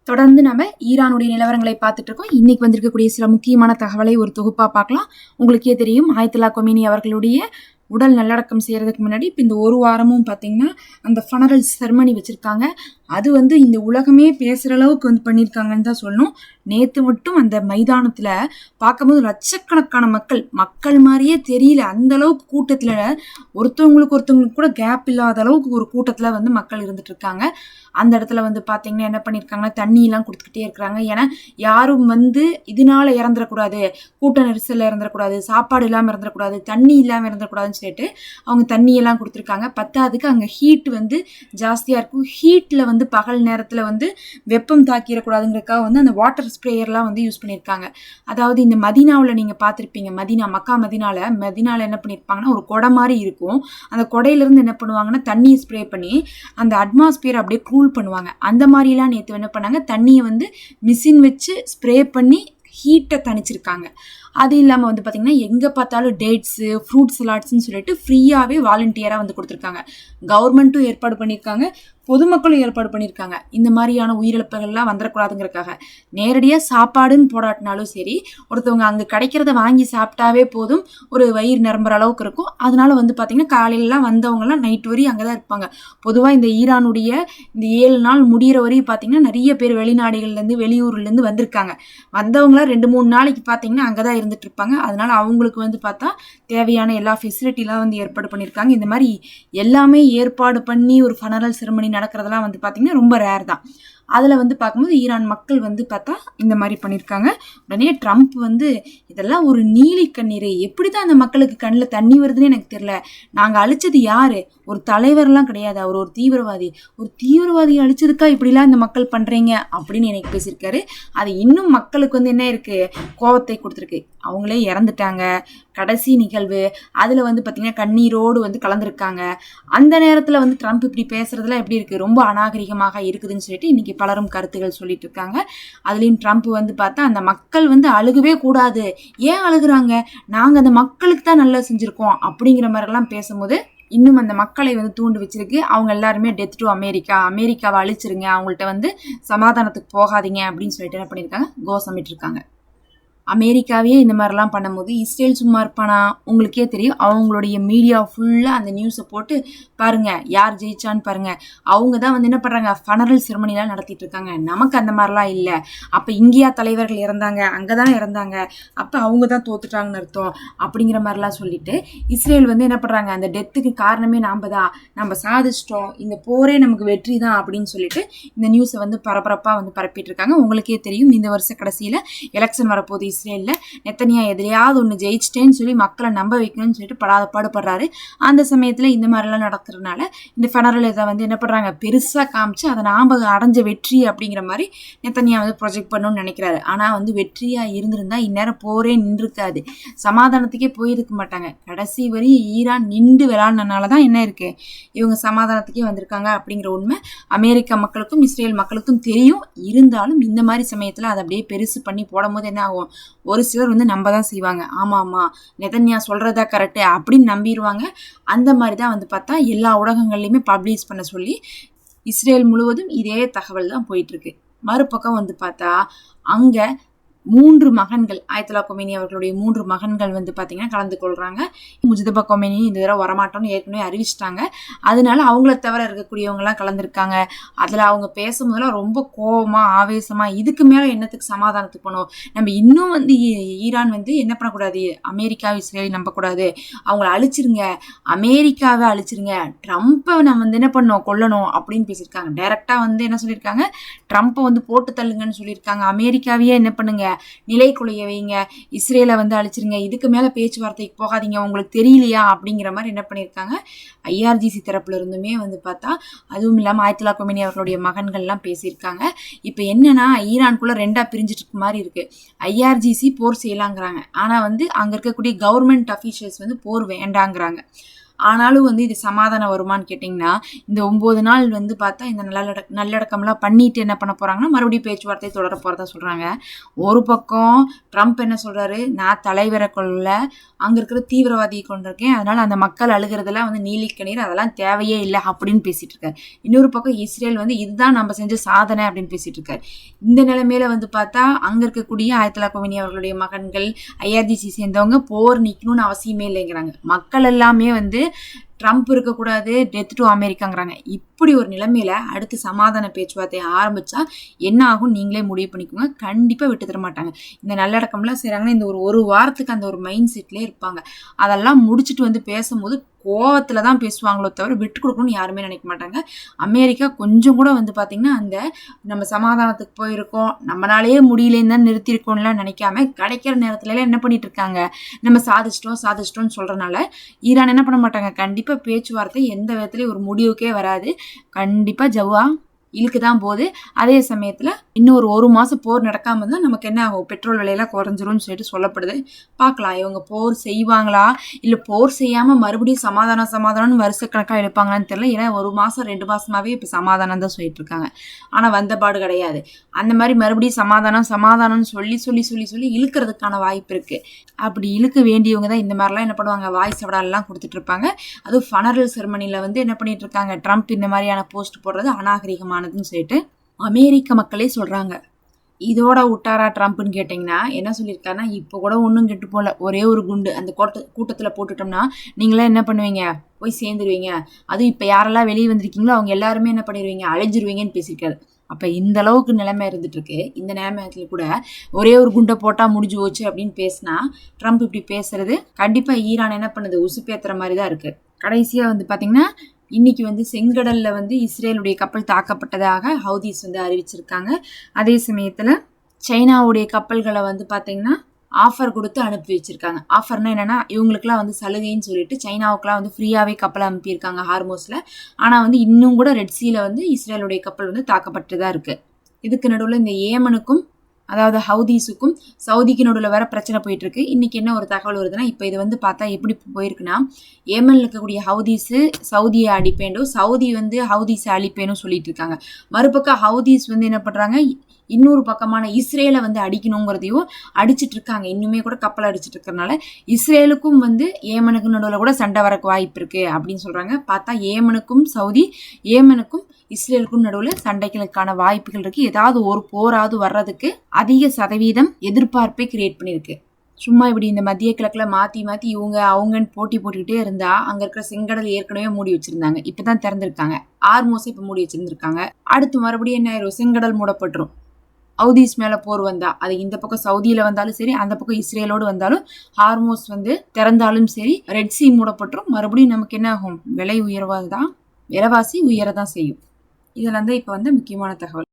தொடர்ந்து நம்ம ஈரானுடைய நிலவரங்களை பார்த்துட்டு இருக்கோம். இன்னைக்கு வந்திருக்கக்கூடிய சில முக்கியமான தகவலை ஒரு தொகுப்பா பார்க்கலாம். உங்களுக்கே தெரியும், ஆயத்துல்லா கொமேனி அவர்களுடைய உடல் நல்லடக்கம் செய்யறதுக்கு முன்னாடி இப்போ இந்த ஒரு வாரமும் பார்த்தீங்கன்னா அந்த ஃபனரல் செர்மனி வச்சிருக்காங்க. அது இந்த உலகமே பேசுகிற அளவுக்கு பண்ணியிருக்காங்கன்னு தான் சொல்லணும். நேற்று மட்டும் அந்த மைதானத்தில் பார்க்கும்போது லட்சக்கணக்கான மக்கள் மாதிரியே தெரியல. அந்த அளவுக்கு கூட்டத்தில் ஒருத்தவங்களுக்கு கூட கேப் இல்லாத அளவுக்கு ஒரு கூட்டத்தில் மக்கள் இருந்துட்டு இருக்காங்க. அந்த இடத்துல பார்த்தீங்கன்னா என்ன பண்ணியிருக்காங்கன்னா தண்ணியெல்லாம் கொடுத்துக்கிட்டே இருக்கிறாங்க. ஏன்னா யாரும் இதனால இறந்துடக்கூடாது, கூட்ட நெரிசலில் இறந்துடக்கூடாது, சாப்பாடு இல்லாமல் இறந்துடக்கூடாது, தண்ணி இல்லாமல் இறந்துடக்கூடாதுன்னு சொல்லிட்டு அவங்க தண்ணியெல்லாம் கொடுத்துருக்காங்க. பத்தாவதுக்கு அங்கே ஹீட் ஜாஸ்தியாக இருக்கும். ஹீட்டில் பகல் நேரத்தில் வெப்பம் தாக்கிடக்கூடாதுங்கிறதுக்காக அந்த வாட்டர் ஸ்ப்ரேயர்லாம் யூஸ் பண்ணியிருக்காங்க. அதாவது இந்த மதீனாவில் நீங்கள் பார்த்துருப்பீங்க, மக்கா மதீனாவில் என்ன பண்ணியிருப்பாங்கன்னா ஒரு கொடை மாதிரி இருக்கும். அந்த கொடையிலேருந்து என்ன பண்ணுவாங்கன்னா தண்ணியை ஸ்ப்ரே பண்ணி அந்த அட்மாஸ்பியர் அப்படியே கூல் பண்ணுவாங்க. அந்த மாதிரிலாம் நேற்று என்ன பண்ணாங்க, தண்ணியை மிஷின் வச்சு ஸ்ப்ரே பண்ணி ஹீட்டை தணிச்சிருக்காங்க. அது இல்லாமல் பார்த்தீங்கன்னா எங்கே பார்த்தாலும் டேட்ஸு, ஃப்ரூட் சலாட்ஸ்ன்னு சொல்லிட்டு ஃப்ரீயாகவே வாலண்டியராக கொடுத்துருக்காங்க. கவர்மெண்ட்டும் ஏற்பாடு பண்ணியிருக்காங்க, பொதுமக்களும் ஏற்பாடு பண்ணியிருக்காங்க. இந்த மாதிரியான உயிரிழப்புகள்லாம் வந்துடக்கூடாதுங்கிறதுக்காக நேரடியாக சாப்பாடுன்னு போடாட்டினாலும் சரி, ஒருத்தவங்க அங்கே கிடைக்கிறத வாங்கி சாப்பிட்டாவே போதும், ஒரு வயிறு நிரம்புற அளவுக்கு இருக்கும். அதனால பார்த்தீங்கன்னா காலையிலலாம் வந்தவங்கலாம் நைட் வரையும் அங்கே தான் இருப்பாங்க. பொதுவாக இந்த ஈரானுடைய இந்த 7 நாள் முடிகிற வரையும் பார்த்தீங்கன்னா நிறைய பேர் வெளிநாடுகள்லேருந்து வெளியூர்லேருந்து வந்திருக்காங்க. வந்தவங்களாம் 2-3 நாளைக்கு பார்த்தீங்கன்னா அங்கே தான் இருந்துட்டு இருப்பாங்க. அதனால அவங்களுக்கு பார்த்தா தேவையான எல்லா ஃபெசிலிட்டிலாம் ஏற்பாடு பண்ணியிருக்காங்க. இந்த மாதிரி எல்லாமே ஏற்பாடு பண்ணி ஒரு ஃபனரல் செரமனி நடக்கிறதெல்லாம் பார்த்தீங்கன்னா ரொம்ப ரேர் தான். அதில் பார்க்கும்போது ஈரான் மக்கள் பார்த்தா இந்த மாதிரி பண்ணியிருக்காங்க. உடனே ட்ரம்ப் இதெல்லாம் ஒரு நீலி கண்ணீர், எப்படி தான் அந்த மக்களுக்கு கண்ணில் தண்ணி வருதுன்னு எனக்கு தெரியல. நாங்கள் அழிச்சது யாரு? ஒரு தலைவர்லாம் கிடையாது, அவர் ஒரு தீவிரவாதியை அழிச்சதுக்கா இப்படிலாம் இந்த மக்கள் பண்ணுறீங்க அப்படின்னு எனக்கு பேசியிருக்காரு. அது இன்னும் மக்களுக்கு என்ன இருக்குது, கோபத்தை கொடுத்துருக்கு. அவங்களே இறந்துட்டாங்க, கடைசி நிகழ்வு. அதில் பார்த்தீங்கன்னா கண்ணீரோடு கலந்துருக்காங்க. அந்த நேரத்தில் ட்ரம்ப் இப்படி பேசுறதுலாம் எப்படி இருக்குது, ரொம்ப அநாகரிகமாக இருக்குதுன்னு சொல்லிட்டு இன்னைக்கு பலரும் கருத்துகள் சொல்லிட்டு இருக்காங்க. அதுலேயும் ட்ரம்ப் பார்த்தா அந்த மக்கள் அழுகவே கூடாது, ஏன் அழுகுறாங்க, நாங்கள் அந்த மக்களுக்கு தான் நல்லா செஞ்சுருக்கோம் அப்படிங்கிற மாதிரிலாம் பேசும்போது இன்னும் அந்த மக்களை தூண்டு வச்சிருக்கு. அவங்க எல்லாருமே டெத் டு அமெரிக்காவை அழிச்சிருங்க, அவங்கள்ட்ட சமாதானத்துக்கு போகாதீங்க அப்படின்னு சொல்லிட்டு என்ன பண்ணியிருக்காங்க, கோஷமிட்டு இருக்காங்க. அமெரிக்காவே இந்த மாதிரிலாம் பண்ணும்போது இஸ்ரேல் சும்மா இருப்பானா? உங்களுக்கே தெரியும், அவங்களுடைய மீடியா ஃபுல்லாக அந்த நியூஸை போட்டு பாருங்கள் யார் ஜெயிச்சான்னு பாருங்கள். அவங்க தான் என்ன பண்ணுறாங்க, ஃபனரல் செரமனிலாம் நடத்திட்டு இருக்காங்க. நமக்கு அந்த மாதிரிலாம் இல்லை. அப்போ இந்தியா தலைவர்கள் இறந்தாங்க, அங்கே தான் இறந்தாங்க, அப்போ அவங்க தான் தோத்துட்டாங்கன்னு அர்த்தம் அப்படிங்கிற மாதிரிலாம் சொல்லிட்டு இஸ்ரேல் என்ன பண்ணுறாங்க, அந்த டெத்துக்கு காரணமே நம்ம சாதிச்சிட்டோம், இந்த போரே நமக்கு வெற்றி தான் அப்படின்னு சொல்லிட்டு இந்த நியூஸை பரபரப்பாக பரப்பிட்டு இருக்காங்க. உங்களுக்கே தெரியும், இந்த வருஷ கடைசியில் எலெக்ஷன் வரப்போகுது இஸ்ரேலில். நெத்தனியா எதிரையாவது ஒன்று ஜெயிச்சிட்டேன்னு சொல்லி மக்களை நம்ப வைக்கணும்னு சொல்லிட்டு படாத பாடுபடுறாரு. அந்த சமயத்தில் இந்த மாதிரிலாம் நடக்கிறதுனால இந்த ஃபெனரல் இதை என்ன பண்ணுறாங்க, பெருசாக காமிச்சு அதை நாம் அடைஞ்ச வெற்றி அப்படிங்கிற மாதிரி நெத்தனியா ப்ரொஜெக்ட் பண்ணணும்னு நினைக்கிறாரு. ஆனால் வெற்றியாக இருந்திருந்தா இந்நேரம் போரே நின்றுருக்காது, சமாதானத்துக்கே போயிருக்க மாட்டாங்க. கடைசி வரை ஈரான் நின்று விளாட்னால தான் என்ன இருக்குது, இவங்க சமாதானத்துக்கே வந்திருக்காங்க அப்படிங்கிற உண்மை அமெரிக்கா மக்களுக்கும் இஸ்ரேல் மக்களுக்கும் தெரியும். இருந்தாலும் இந்த மாதிரி சமயத்தில் அதை அப்படியே பெருசு பண்ணி போடும்போது என்ன ஆகும், ஒரு சிலர் நம்ப தான் செய்வாங்க. ஆமாம்மா நெதன்யா சொல்கிறதா கரெக்டு அப்படின்னு நம்பிடுவாங்க. அந்த மாதிரி தான் பார்த்தா எல்லா ஊடகங்கள்லையுமே பப்ளிஷ் பண்ண சொல்லி இஸ்ரேல் முழுவதும் இதே தகவல் தான் போயிட்டுருக்கு. மறுபக்கம் பார்த்தா அங்கே 3 மகன்கள், ஆயத்துல்லா கொமேனி அவர்களுடைய 3 மகன்கள் பார்த்தீங்கன்னா கலந்து கொள்கிறாங்க. முஜ்தபா கொமேனி இந்த தடவை வரமாட்டோம்னு ஏற்கனவே அறிவிச்சிட்டாங்க. அதனால அவங்கள தவிர இருக்கக்கூடியவங்கலாம் கலந்துருக்காங்க. அதில் அவங்க பேசும்போதெல்லாம் ரொம்ப கோபமாக ஆவேசமாக, இதுக்கு மேலே என்னத்துக்கு சமாதானத்துக்கு போகணும், நம்ம இன்னும் ஈரான் என்ன பண்ணக்கூடாது, அமெரிக்கா இஸ்ரேல் நம்பக்கூடாது, அவங்கள அழிச்சிருங்க, அமெரிக்காவை அழிச்சிருங்க, ட்ரம்ப்பை நம்ம என்ன பண்ணோம், கொல்லணும் அப்படின்னு பேசியிருக்காங்க. டைரெக்டாக என்ன சொல்லியிருக்காங்க, ட்ரம்ப்பை போட்டு தள்ளுங்கன்னு சொல்லியிருக்காங்க. அமெரிக்காவையே என்ன பண்ணுங்க, நிலை குலைய வைங்க, இஸ்ரேலை அழிச்சிருங்க, இதுக்கு மேல பேச்சுவார்த்தைக்கு போகாதீங்க, உங்களுக்கு தெரியலையா அப்படிங்கிற மாதிரி என்ன பண்ணியிருக்காங்க. ஐஆர்ஜிசி தரப்புல இருந்துமே பார்த்தா, அதுவும் இல்லாமல் ஆயத்துல்லா கொமேனி அவர்களுடைய மகன்கள்லாம் பேசியிருக்காங்க. இப்போ என்னன்னா ஈரானுக்குள்ள 2ஆ பிரிஞ்சிட்டு இருக்க மாதிரி இருக்கு. ஐஆர்ஜிசி போர் செய்யலாங்கிறாங்க, ஆனால் அங்கே இருக்கக்கூடிய கவர்மெண்ட் அஃபீஷியல்ஸ் போர் வேண்டாங்கிறாங்க. ஆனாலும் வந்து இது சமாதானம் வருமான்னு கேட்டிங்கன்னா, இந்த 9 நாள் வந்து பார்த்தா இந்த நல்லடக்கம்லாம் பண்ணிட்டு என்ன பண்ண போறாங்கன்னா, மறுபடியும் பேச்சுவார்த்தை தொடர போறதா சொல்றாங்க. ஒரு பக்கம் ட்ரம்ப் என்ன சொல்றாரு, நான் தலைவரை கொல்ல, அங்க இருக்கிற தீவிரவாதியை கொண்டிருக்கேன். அதனால அந்த மக்கள் அழுகிறதெல்லாம் வந்து நீலிக்கண்ணீர், அதெல்லாம் தேவையே இல்ல அப்படின்னு பேசிட்டு இருக்காரு. இன்னொரு பக்கம் இஸ்ரேல் வந்து இதுதான் நம்ம செஞ்ச சாதனை அப்படின்னு பேசிட்டு இருக்காரு. இந்த நிலைமையில வந்து பார்த்தா அங்க இருக்கக்கூடிய ஆயத்துல்லா கொமேனி அவர்களுடைய மகன்கள், ஐஆர்ஜிசி சேர்ந்தவங்க போர் நிக்கணும்னு அவசியமே இல்லைங்கிறாங்க. மக்கள் எல்லாமே வந்து ட்ரம்ப் இருக்கக்கூடாது, டெத் டு அமெரிக்காங்கிறாங்க. இப்படி ஒரு நிலைமையில அடுத்து சமாதான பேச்சுவார்த்தை ஆரம்பிச்சா என்ன ஆகும் நீங்களே முடிவு பண்ணிக்கோங்க. கண்டிப்பா விட்டு தர மாட்டாங்க. இந்த நல்லடக்கம்லாம் செய்றாங்கன்னா இந்த ஒரு வாரத்துக்கு அந்த ஒரு மைண்ட் செட்லயே இருப்பாங்க. அதெல்லாம் முடிச்சுட்டு வந்து பேசும்போது கோவத்துல தான் பேசுவாங்களோ தவிர விட்டு கொடுக்கணும்னு யாருமே நினைக்க மாட்டாங்க. அமெரிக்கா கொஞ்சம் கூட வந்து பாத்தீங்கன்னா அந்த நம்ம சமாதானத்துக்கு போயிருக்கோம், நம்மளாலேயே முடியலன்னு தான் நிறுத்திருக்கோம்லாம் நினைக்காம கிடைக்கிற நேரத்துல என்ன பண்ணிட்டு இருக்காங்க, நம்ம சாதிச்சிட்டோம்னு சொல்றதுனால ஈரான் என்ன பண்ண மாட்டாங்க. கண்டிப்பா பேச்சுவார்த்தை எந்த விதத்துலயும் ஒரு முடிவுக்கே வராது. கண்டிப்பா ஜவ்வா இழுக்கு தான் போகுது. அதே சமயத்துல இன்னும் ஒரு மாசம் போர் நடக்காம இருந்தா நமக்கு என்ன ஆகும், பெட்ரோல் விலையெல்லாம் குறைஞ்சிரும்னு சொல்லிட்டு சொல்லப்படுது. பார்க்கலாம் இவங்க போர் செய்வாங்களா இல்ல போர் செய்யாம மறுபடியும் சமாதானம்னு வருஷக்கணக்கா இழுப்பாங்களான்னு தெரியல. ஏன்னா 1 மாசம் 2 மாசமாவே இப்ப சமாதானம் தான் சொல்லிட்டு இருக்காங்க. ஆனா வந்த பாடு கிடையாது. அந்த மாதிரி மறுபடியும் சமாதானம்னு சொல்லி இழுக்கிறதுக்கான வாய்ப்பு இருக்கு. அப்படி இழுக்க வேண்டியவங்க தான் இந்த மாதிரிலாம் என்ன பண்ணுவாங்க, வாய்ஸ் எல்லாம் கொடுத்துட்டு இருப்பாங்க. அதுவும் ஃபனரல் செரமனில வந்து என்ன பண்ணிட்டு இருக்காங்க, ட்ரம்ப் இந்த மாதிரியான போஸ்ட் போடுறது அநாகரிகமானதுன்னு சொல்லிட்டு அமெரிக்க மக்களே சொல்றாங்க. இதோட விட்டாரா ட்ரம்ப்னு கேட்டிங்கன்னா என்ன சொல்லியிருக்காருன்னா, இப்போ கூட ஒன்றும் கெட்டு போகல, ஒரே ஒரு குண்டு அந்த கூட்டத்தில் போட்டுட்டோம்னா நீங்களாம் என்ன பண்ணுவீங்க, போய் சேர்ந்துருவீங்க. அதுவும் இப்போ யாரெல்லாம் வெளியே வந்திருக்கீங்களோ அவங்க எல்லாருமே என்ன பண்ணிடுவீங்க, அழிஞ்சிருவீங்கன்னு பேசியிருக்காரு. அப்போ இந்த அளவுக்கு நிலைமை இருந்துட்டு இருக்கு. இந்த நிலைமையத்தில் கூட ஒரே ஒரு குண்டை போட்டால் முடிஞ்சு போச்சு அப்படின்னு பேசினா ட்ரம்ப் இப்படி பேசுறது கண்டிப்பாக ஈரான் என்ன பண்ணுது, உசுப்பேத்துற மாதிரி தான் இருக்கு. கடைசியாக வந்து பார்த்தீங்கன்னா இன்னைக்கு வந்து செங்கடல்ல வந்து இஸ்ரேலுடைய கப்பல் தாக்கப்பட்டதாக ஹவுதீஸ் வந்து அறிவிச்சிருக்காங்க. அதே சமயத்துல சைனாவுடைய கப்பல்களை வந்து பாத்தீங்கன்னா ஆஃபர் கொடுத்து அனுப்பி வச்சிருக்காங்க. ஆஃபர்னா என்னன்னா இவங்களுக்குலாம் வந்து சலுகைன்னு சொல்லிட்டு சைனாவுக்குலாம் வந்து ஃப்ரீயாவே கப்பல் அனுப்பியிருக்காங்க ஹார்மோஸ்ல. ஆனா வந்து இன்னும் கூட ரெட் சீல வந்து இஸ்ரேலுடைய கப்பல் வந்து தாக்கப்பட்டுதான் இருக்கு. இதுக்கு நடுவில் இந்த ஏமனுக்கும் அதாவது ஹவுதீஸுக்கும் சவுதிக்கு நடுவில் வேற பிரச்சனை போயிட்டு இருக்கு. இன்னைக்கு என்ன ஒரு தகவல் வருதுன்னா, இப்போ இது வந்து பார்த்தா எப்படி போயிருக்குன்னா, ஏமன்ல இருக்கக்கூடிய ஹவுதீஸு சவுதியை அடிப்பேண்டும், சவுதி வந்து ஹவுதீஸை அழிப்பேனும் சொல்லிட்டு இருக்காங்க. மறுபக்கம் ஹவுதீஸ் வந்து என்ன பண்றாங்க, இன்னொரு பக்கமான இஸ்ரேலை வந்து அடிக்கணுங்கிறதையும் அடிச்சிட்டு இருக்காங்க. இன்னுமே கூட கப்பல் அடிச்சிட்டு இருக்கறனால இஸ்ரேலுக்கும் வந்து ஏமனுக்கும் நடுவில் கூட சண்டை வரக்கு வாய்ப்பு இருக்கு அப்படின்னு சொல்றாங்க. பார்த்தா ஏமனுக்கும் இஸ்ரேலுக்கும் நடுவில் சண்டைகளுக்கான வாய்ப்புகள் இருக்கு. ஏதாவது ஒரு போராவது வர்றதுக்கு அதிக சதவீதம் எதிர்பார்ப்பை கிரியேட் பண்ணிருக்கு. சும்மா இப்படி இந்த மத்திய கிழக்குல மாத்தி இவங்க அவங்கன்னு போட்டி போட்டுக்கிட்டே இருந்தா அங்க இருக்கிற செங்கடல் ஏற்கனவே மூடி வச்சிருந்தாங்க, இப்பதான் திறந்திருக்காங்க. ஹார்மோஸை இப்ப மூடி வச்சிருந்திருக்காங்க. அடுத்து மறுபடியும் என்ன ஆயிரும், செங்கடல் மூடப்பட்டுரும். ஹவுதீஸ் மேல போர் வந்தா அது இந்த பக்கம் சவுதியில வந்தாலும் சரி, அந்த பக்கம் இஸ்ரேலோடு வந்தாலும், ஹார்மோஸ் வந்து திறந்தாலும் சரி, ரெட் சீ மூடப்பட்டுரும். மறுபடியும் நமக்கு என்ன ஆகும், விலைவாசி உயரதான் செய்யும். இதெல்லாம் தான் இப்ப வந்து முக்கியமான தகவல்.